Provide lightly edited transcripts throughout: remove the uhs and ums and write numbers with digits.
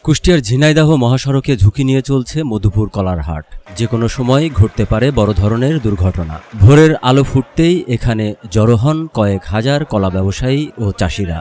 কুষ্টিয়ার ঝিনাইদহ মহাসড়কে ঝুঁকি নিয়ে চলছে মধুপুর কলার হাট। যে কোনো সময় ঘটতে পারে বড় ধরনের দুর্ঘটনা। ভোরের আলো ফুটতেই এখানে জড়ো হন কয়েক হাজার কলা ব্যবসায়ী ও চাষিরা।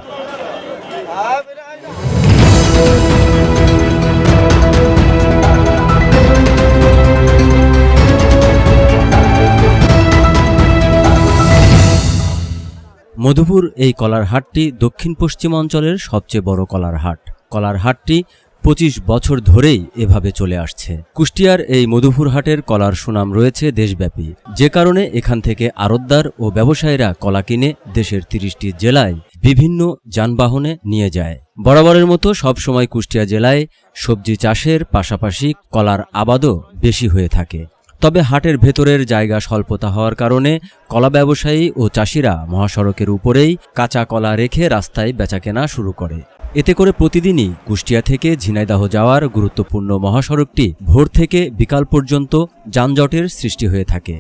মধুপুর এই কলার হাটটি দক্ষিণ পশ্চিম অঞ্চলের সবচেয়ে বড় কলার হাট। কলার হাটটি ২৫ বছর ধরেই এভাবে চলে আসছে। কুষ্টিয়ার এই মধুপুর হাটের কলার সুনাম রয়েছে দেশব্যাপী, যে কারণে এখান থেকে আড়তদার ও ব্যবসায়ীরা কলা কিনে দেশের ৩০টি জেলায় বিভিন্ন যানবাহনে নিয়ে যায়। বরাবরের মতো সবসময় কুষ্টিয়া জেলায় সবজি চাষের পাশাপাশি কলার আবাদও বেশি হয়ে থাকে। তবে হাটের ভেতরের জায়গা স্বল্পতা হওয়ার কারণে কলা ব্যবসায়ী ও চাষিরা মহাসড়কের উপরেই কাঁচা কলা রেখে রাস্তায় বেচাকেনা শুরু করে। এতে করে প্রতিদিনই কুষ্টিয়া থেকে ঝিনাইদহ যাওয়ার গুরুত্বপূর্ণ মহাসড়কটি ভোর থেকে বিকাল পর্যন্ত যানজটের সৃষ্টি হয়ে থাকে।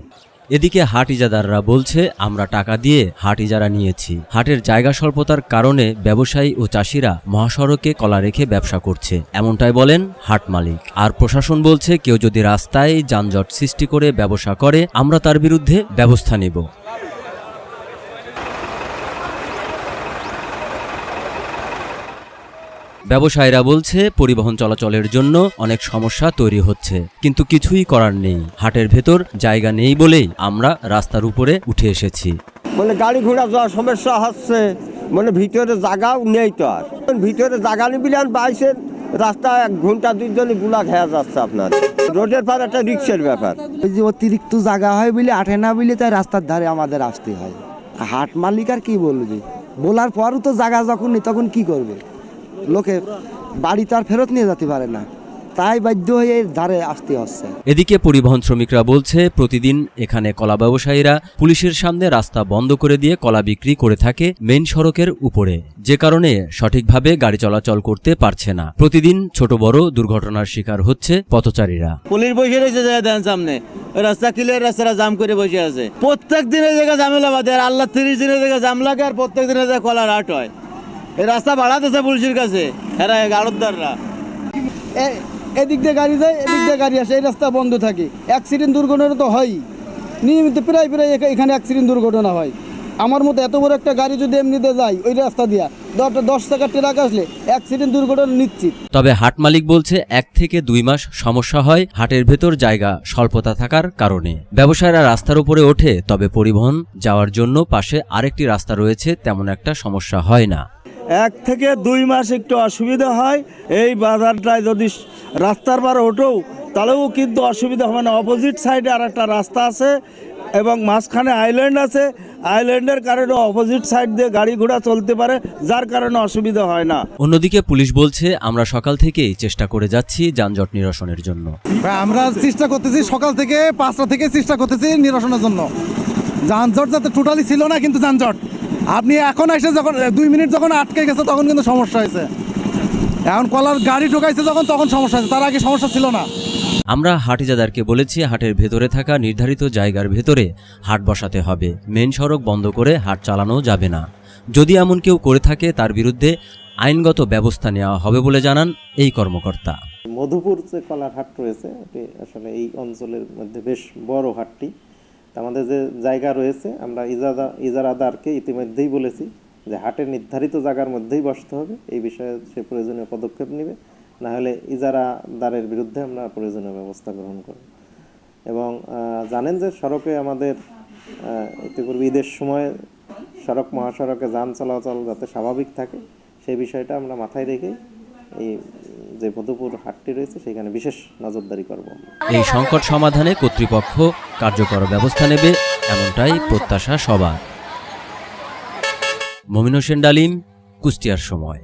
এদিকে হাট ইজারাদাররা বলছে, আমরা টাকা দিয়ে হাট ইজারা নিয়েছি। হাটের জায়গা স্বল্পতার কারণে ব্যবসায়ী ও চাষিরা মহাসড়কে কলা রেখে ব্যবসা করছে, এমনটাই বলেন হাট মালিক। আর প্রশাসন বলছে, কেউ যদি রাস্তায় যানজট সৃষ্টি করে ব্যবসা করে, আমরা তার বিরুদ্ধে ব্যবস্থা নেব। ব্যবসায়ীরা বলছে, পরিবহন চলাচলের জন্য অনেক সমস্যা তৈরি হচ্ছে, কিন্তু কিছুই করার নেই। হাটের ভেতর জায়গা নেই বলেই আমরা রাস্তার উপরে উঠে এসেছি। গাড়ি ঘোড়া যাওয়ার সমস্যা হচ্ছে, ভিতরে জায়গাও নেই। তো আর ভিতরে জায়গা নিবিলেন বাইসের রাস্তা 1 ঘন্টা 2 জনে গুলা খেয়া যাচ্ছে। আপনার রোডের পার একটা রিক্সের ব্যাপার। ওই যে অতিরিক্ত জায়গা হয় বলে আঠে না বলে তাই রাস্তার ধারে আমাদের আসতে হয়। হাট মালিক আর কি বলবে, বলার পরও তো জায়গা যখন নেই তখন কি করবে? লোকে বাড়ি তার ফেরত নিয়ে যেতে পারে না, তাই বাধ্য হয়ে ধারে আসতে হচ্ছে। এদিকে পরিবহন শ্রমিকরা বলছে, প্রতিদিন এখানে কলা ব্যবসায়ীরা পুলিশের সামনে রাস্তা বন্ধ করে দিয়ে কলা বিক্রি করে থাকে মেইন সড়কের উপরে, যে কারণে সঠিকভাবে গাড়ি চলাচল করতে পারছে না। প্রতিদিন ছোট বড় দুর্ঘটনার শিকার হচ্ছে পথচারীরা। পুলিশ বসে রয়েছে সামনে, রাস্তা ক্লিয়ার, রাস্তাটা জাম করে বসে আছে। প্রত্যেক দিনের জায়গা ঝামেলা বাদে, আর আল্লাহ 30 দিনের জায়গা জাম লাগে, আর প্রত্যেক দিনের জায়গা কলার হাট হয়। এই রাস্তা বাড়াতেছে পুলিশের কাছে এরা আড়তদাররা। এদিক দিয়ে গাড়ি যায়, এদিক দিয়ে গাড়ি আসে, এই রাস্তা বন্ধ থাকে। অ্যাক্সিডেন্ট দুর্ঘটনা তো হয় নিয়মিত, প্রায় এখানে অ্যাক্সিডেন্ট দুর্ঘটনা হয়। আমার মতো এত বড় একটা গাড়ি যদি এমনিতে যায় ওই রাস্তা দিয়া, 10 টাকার ট্রাক আসলে অ্যাক্সিডেন্ট দুর্ঘটনা নিশ্চিত। তবে হাট মালিক বলছে, 1 থেকে 2 মাস সমস্যা হয় হাটের ভেতর জায়গা স্বল্পতা থাকার কারণে। ব্যবসায়ীরা রাস্তার উপরে ওঠে, তবে পরিবহন যাওয়ার জন্য পাশে আরেকটি রাস্তা রয়েছে, তেমন একটা সমস্যা হয় না। 1 থেকে 2 মাস একটু অসুবিধা হয়। এই বাজারটায় যদি রাস্তার বার ওঠেও তাহলেও কিন্তু অসুবিধা হবে না। অপোজিট সাইডে আর একটা রাস্তা আছে এবং মাঝখানে আইল্যান্ড আছে। আইল্যান্ডের কারণে অপোজিট সাইড দিয়ে গাড়ি ঘোড়া চলতে পারে, যার কারণে অসুবিধা হয় না। অন্যদিকে পুলিশ বলছে, আমরা সকাল থেকেই চেষ্টা করে যাচ্ছি যানজট নিরসনের জন্য। আমরা চেষ্টা করতেছি সকাল থেকে 5টা থেকে চেষ্টা করতেছি নিরসনের জন্য। যানজট যাতে টোটালি ছিল না, কিন্তু যানজট আপনি এখন এসে যখন 2 মিনিট যখন আটকে গেছে তখন কিন্তু সমস্যা হয়েছে। এখন কলার গাড়ি ঢোকাইছে যখন, তখন সমস্যা হয়েছে, তার আগে সমস্যা ছিল না। আমরা হাট ইজারাদারকে বলেছি, হাটের ভেতরে থাকা নির্ধারিত জায়গার ভেতরে হাট বসাতে হবে। মেন সড়ক বন্ধ করে হাট চালানো যাবে না। যদি এমন কেউ করে থাকে তার বিরুদ্ধে আইনগত ব্যবস্থা নেওয়া হবে বলে জানান এই কর্মকর্তা। মধুপুর যে কলার হাট রয়েছে, এটি আসলে এই অঞ্চলের মধ্যে বেশ বড় হাটটি। আমাদের যে জায়গা রয়েছে, আমরা ইজারাদারকে ইতিমধ্যেই বলেছি যে হাটের নির্ধারিত জায়গার মধ্যেই বসতে হবে। এই বিষয়ে সে প্রয়োজনীয় পদক্ষেপ নেবে, না হলে ইজারাদারের বিরুদ্ধে আমরা প্রয়োজনীয় ব্যবস্থা গ্রহণ করব। এবং জানেন যে সড়কে আমাদের ইতিপূর্বে ঈদের সময় সড়ক মহাসড়কে যান চলাচল যাতে স্বাভাবিক থাকে, সেই বিষয়টা আমরা মাথায় রেখে এই যে মধুপুর হাটটি রয়েছে সেখানে বিশেষ নজরদারি করব। এই সংকট সমাধানে কর্তৃপক্ষ কার্যকর ব্যবস্থা নেবে, এমনটাই প্রত্যাশা সবার। মমিন হোসেন ডালিম, কুষ্টিয়ার সময়।